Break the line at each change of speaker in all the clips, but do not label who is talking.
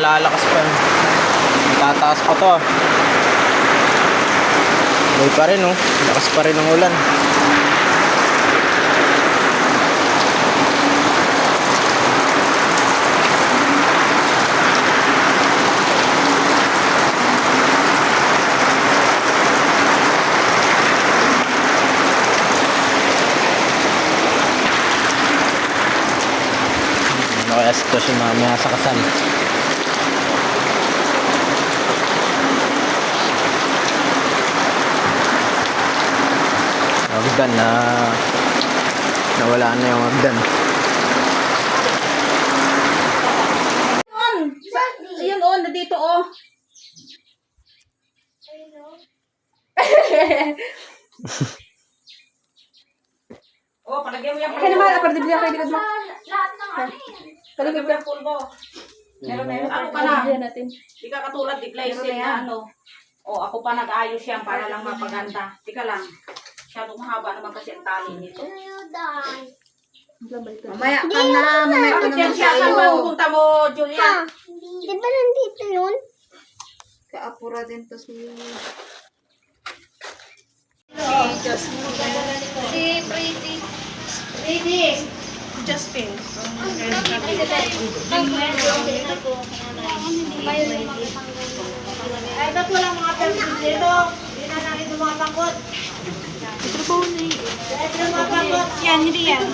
lalakas pa. Tataas pa to. May pa rin, oh. Lakas pa rin ng ulan. Ano kaya sitwasyon mamaya sa kasal? Hagdan na nawala na yung hagdan.
Ayun oh, nandito oh. Oh, palagyan mo yung pulbo. Kaya naman, aparte bigyan kayo likod mo.
Lahat ng ano eh.
Palagyan mo yung pulbo. Meron. Ako pa na. Di ka katulad ni Glycine na ano. Oh, ako pa nag-ayos yan para lang mapaganda. Tika lang. Masyadong mahaba naman kasi ang tali nito.
Mamaya ka na. Mamaya ka naman
Saan ba pupunta mo, Julia?
Di ba nandito yun? Kaapura din to si Pretty. Justin. Ay, ba't walang mga perfume dito? Hindi na natin mga pangkot. Yan, hindi yan.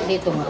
Dito nga.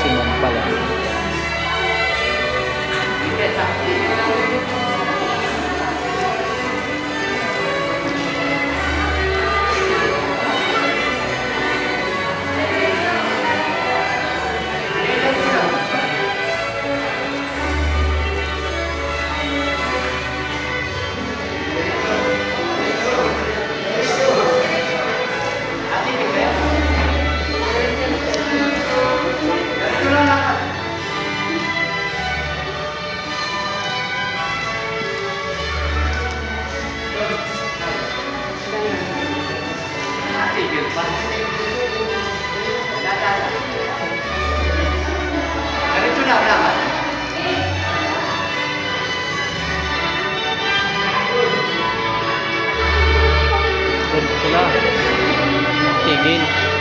Simon pala. din.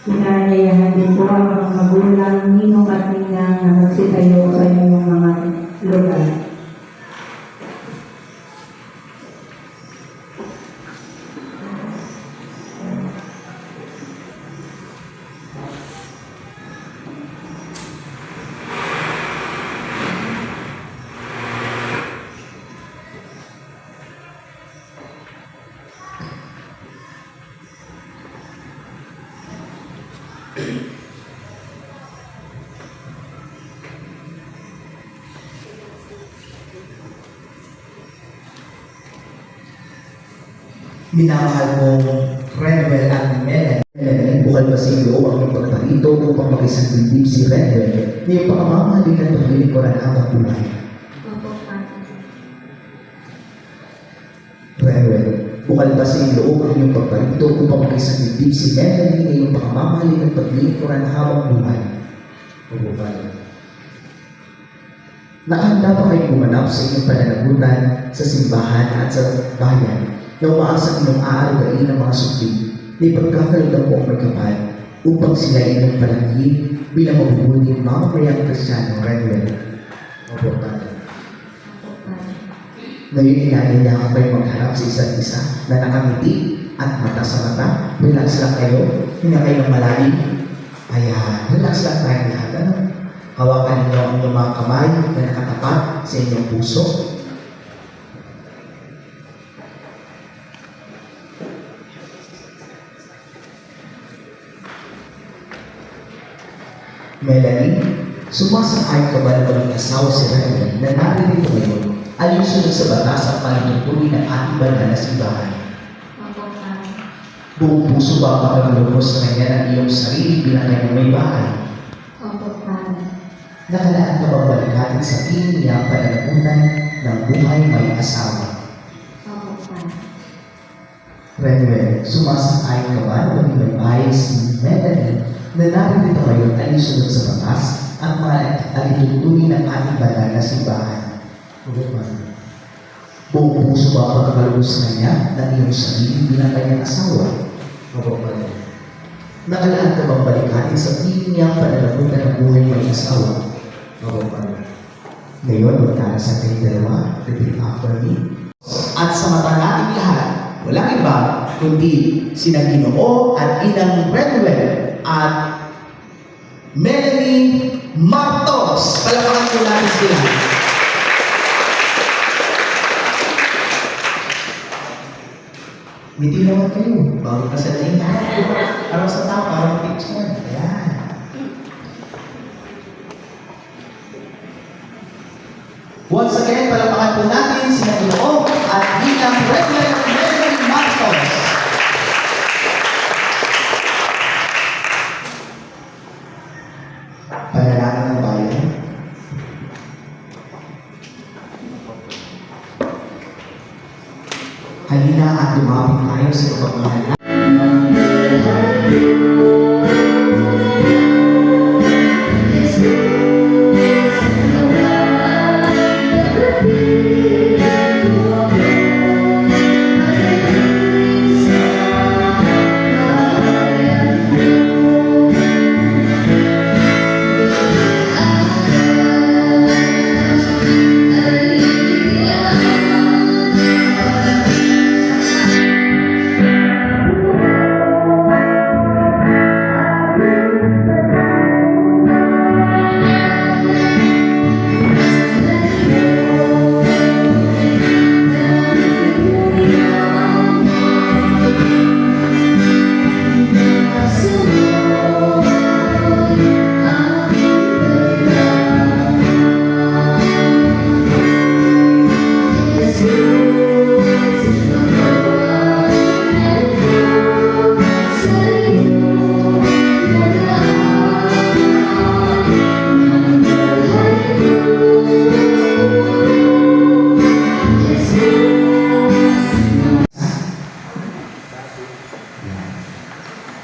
Pinanyayahan din po ang mga magulang, ninong at ninang na magsitayo sa inyong mga lugar.
Minamahal mong Renwell at Melanie, bukal ba sa iyo ang iyong pagparito upang makisang dibdib si Renwell na iyong pakamamahalin at paglilingkuran habang buhay? Renwell, bukal ba sa iyong loob ang iyong pagparito upang makisang dibdib si Melanie na iyong pakamamahalin at paglilingkuran habang buhay? Bukal. Nakahanda ba kayo gumanap sa inyong pananagutan sa simbahan at sa bayan na umaasang inyong aargain ng mga sukli na ipagkakaroon po ang may kapal upang sila inyong palangin bilang mabubuting mamamayang Kristyano Renwell? Mabuhay. Ngayon inanyayahan kayo magharap sa isa't isa na nakangiti at mata sa mata. Relax lang kayo. Hinga kayo ng malalim. Ayan. Relax lang tayo lahat. Ano? Hawakan ninyo ang inyong mga kamay na nakatapat sa inyong puso. Melanie, sumasang-ayon ka ba na maging asawa si Renwell na naririto ngayon alinsunod sa batas ang panuntunin ng ating banal na simbahan? Buong puso ba ang pagkakalugos sa kanya ng iyong sarili bilang kanyang may bahay? Nakalaan ka bang balikan sa piling niyang pananagutan ng buhay may asawa?
Opo pa.
Renwell, sumasang-ayon ka ba na maging may si Melanie na narito ngayon ay isunod sa batas at mga alitutunin ng ating banal na simbahan? Buong puso ba ang pagkakalugos sa kanya ng iyong sarili bilang kanyang asawa? Nakalaan ka bang balikanin sa piling niyang pananagutan ng buhay may asawa? Ngayon, magkarasan kayong dalawa, repeat after me. At sa mata nating lahat, walang iba kundi sina Ginoo at Inang Renwell at Melanie Martos. Palapakan po natin sila. Ngiti naman kayo. Bago pa sa tingin. Parang sa tao, parang picture. Ayan. Once again, palapakan po natin sina Ginoo at Inang Renwell at Melanie Martos. Panalangin ng bayan. Halina at lumapit tayo sa pagmamahal.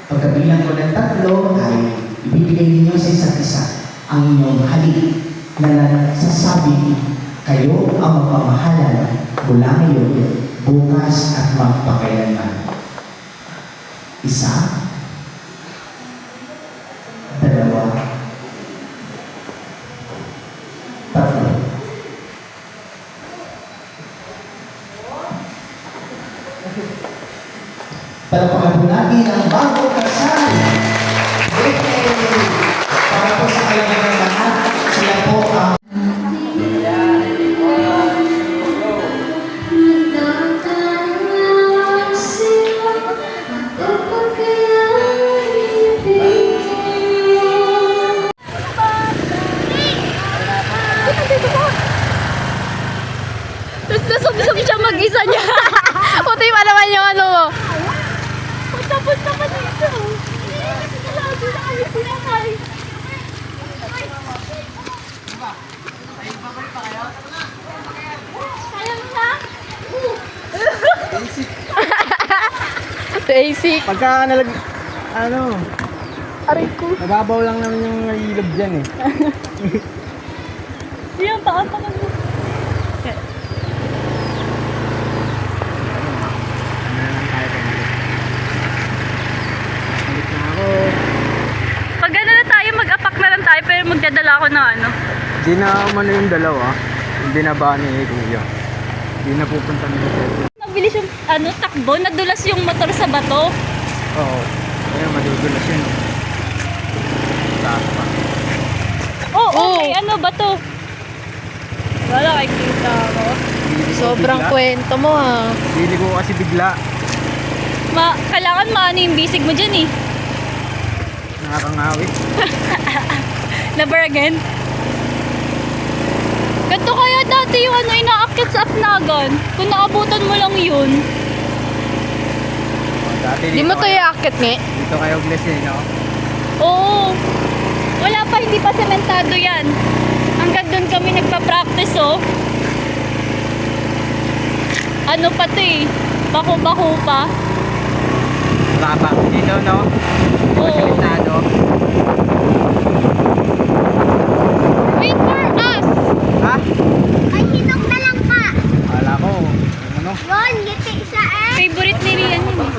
Pagkabilang ko ng 3 ay ibibigay ninyo sa isa't isa ang inyong halik na nagsasabi kayo ang magpamahalan mula ngayon, bukas at magpakailanman. 1, 2, 3. Palapakan po natin ang bagong kasal. Para po sa kayo ng lahat, sila po ang
Tapos nasubsob siya mag-isa niya. Puti pa naman yung ano mo. Punta pa dito. Lagi na kami sinakay. Sayang na. Basic.
Pagka
Aray ko.
nababaw lang naman yung ilog dyan eh.
Yung taas pa kami.
Balik na ako.
Pag gano'n na tayo, mag-apak na lang tayo, pero magdadala ako ng ano.
Hindi na umano yung dalawa. Hindi na ba ni Kuya? Hindi na pupunta dito.
Mabilis yung takbo, nadulas yung motor sa bato.
Oo. Ayun, madudulas yun. Oh. Taas pa.
Oo, may bato. Wala, kita ko. Sobrang kwento mo ha.
Hindi ko kasi bigla.
Kailangan maano yung bisig mo dyan eh.
Nakakangawit.
Never again. Ganito kaya dati yung inaakyat sa Apnagan. Kung naabutan mo lang yun.
Dati
Di mo to iaakyat nga?
Dito kayo Gles eh, no?
Oo. Wala pa, hindi pa sementado yan. Hanggang doon kami nagpa-practice, oh. Ano pa to eh? Bako-bako pa.
Baba. Dito, no?
Oo.
Sementado.
Wait for us!
Ha?
Ay, hinog na lang ka.
Wala ko. Ano?
Yun, ngiti siya eh.
Favorite ni Rian yun eh.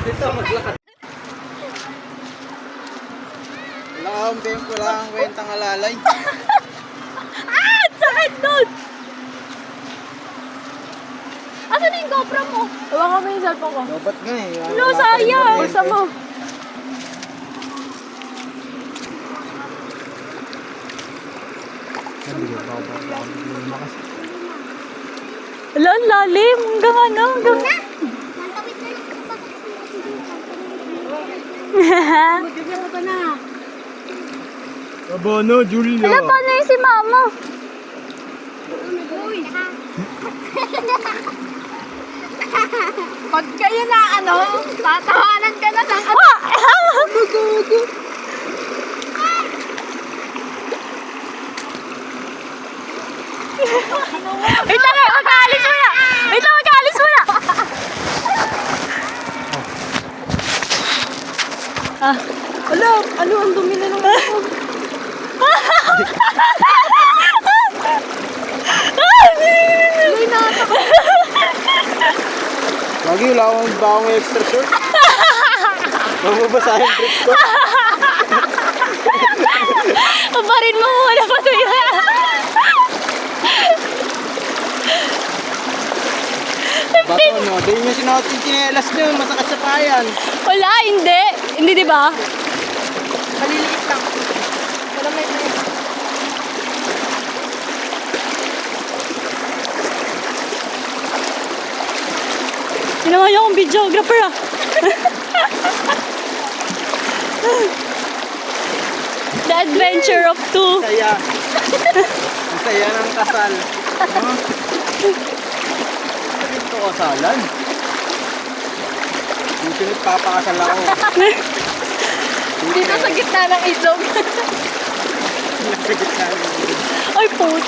Wala kang kwentang alalay.
Ah! Sakit doon! Asan yung GoPro mo? Hawakan mo yung cellphone ko.
Dapat nga eh.
No, sayang! Bulsa mo. Wala, ang lalim. Hanggang ano? Hanggang...
Nantawid na lang ka pa.
Abono, Julio.
Wala pa na yung si mama.
Pag kayo na ano, tatawanan ka na ng
Wait lang, magkaalis mo na! Wait lang, magkaalis mo na! Ah, ano ang dumi na ng ako?
Lagi wala akong extra short. Mababasahin trip ko.
Kabarin mo muna pa ito yan.
Bato ano, di nyo sinuot yung chinelas nyo, masakit sa payan.
Wala, hindi. Hindi, di ba?
maliliit lang. Wala may
Ginawa niyo akong videographer ah. The Adventure of Two.
Saya. Ang saya ng kasal. Huh? Ito kasalan. Dito nagpapakasal ako.
Dito sa gitna ng ilog.
Nagkagit na rin.
Ay, put.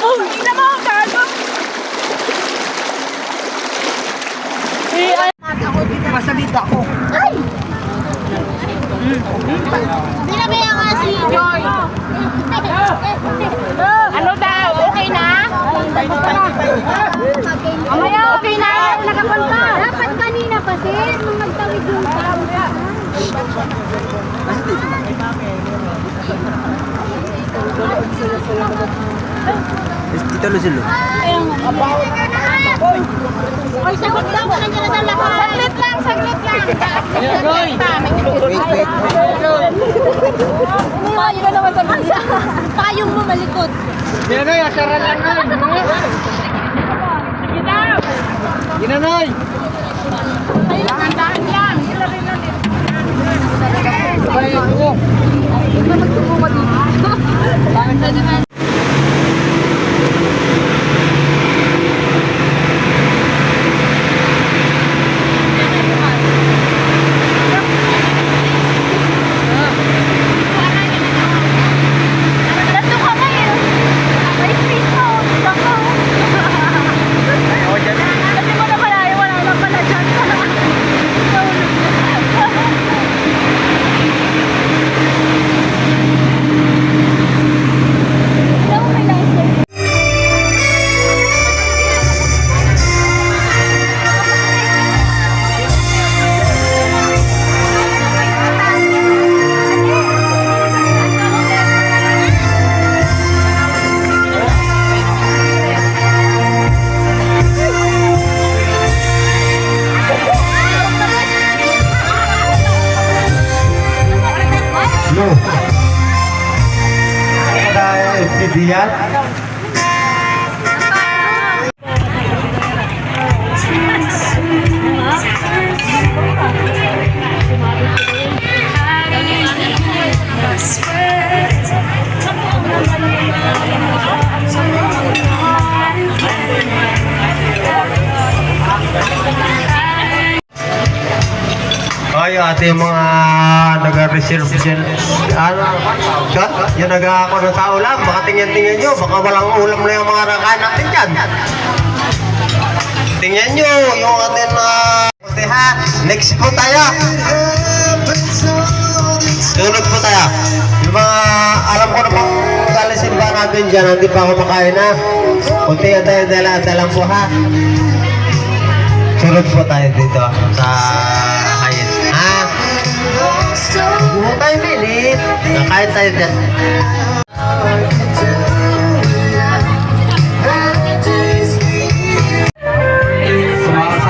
Oh, hindi na mga kago. Eh, ay.
Masalit ako.
Binabayan nga si Joy.
Ano daw? Okay na? Mamaya, okay na. Nakapunta.
Dapat kanina pa sin, nung nagtawid yung tao.
Dito Lucilo.
Oy, sagot daw mo nandiyan na lahat. Saglit lang, saglit lang.
Wait.
Payo na naman sa ganda.
Payong mo malikot.
Ginanoy, asaran lang nun. Ginanoy!
Dahan lang.
Sabay, ako.
Nandun ka ngayon. May space mo. Diyan ka.
Ako dyan.
Kasi mo na malayo, wala na pala dyan. Alam mo, may laser.
No. Tayo, Edian. Yung ating mga nag-reserve dyan. Ano? Shot? Yung nag-ako na sa ulam. Baka tingnan nyo. Baka walang ulam na yung mga rakahan natin dyan. Tingnan nyo yung ating ha. Next po tayo. Sunod po tayo. Yung mga alam ko na pang kalisin ba natin dyan. Hindi pa ako makain na. Kunti ang tayo dala po ha. Sunod po tayo dito sa kain. Ha? Huwag tayo minit. Nakain tayo dyan.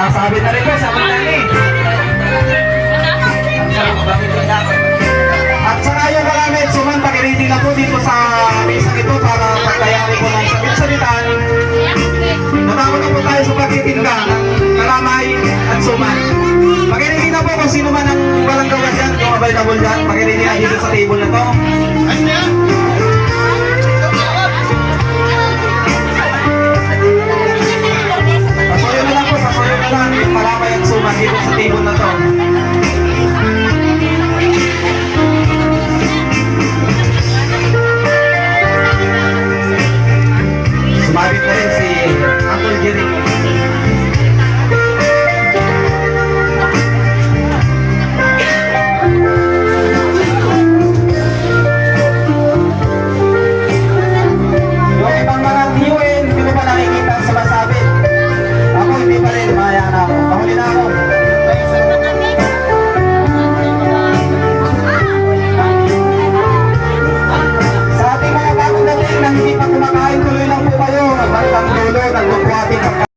Sasabi na rin ko, sabi na rin. At saka yung maraming suman, pag-ready na po dito sa mesa ito para pagkayari ko ng sabit-sabitan. Natawag na po tayo sa pagtitinda ng kalamay at suman. Pag-ready na po kung sino man ang walang gawa dyan, yung available dyan, pag-ready na dito sa table na to. Pasoyo na lang po, pasoyo na lang yung kalamay at suman dito sa table na to. Sumabit na rin si Uncle Jerry. Yung ibang mga tiyuin, hindi ko pa nakikita sa masabit. Ako hindi pa rin, maya na ako. Pahuli na ako. Sa ating mga bagong dating na hindi pa kumakain, tuloy lang po kayo. Nagbantang dulo, nagbubuhating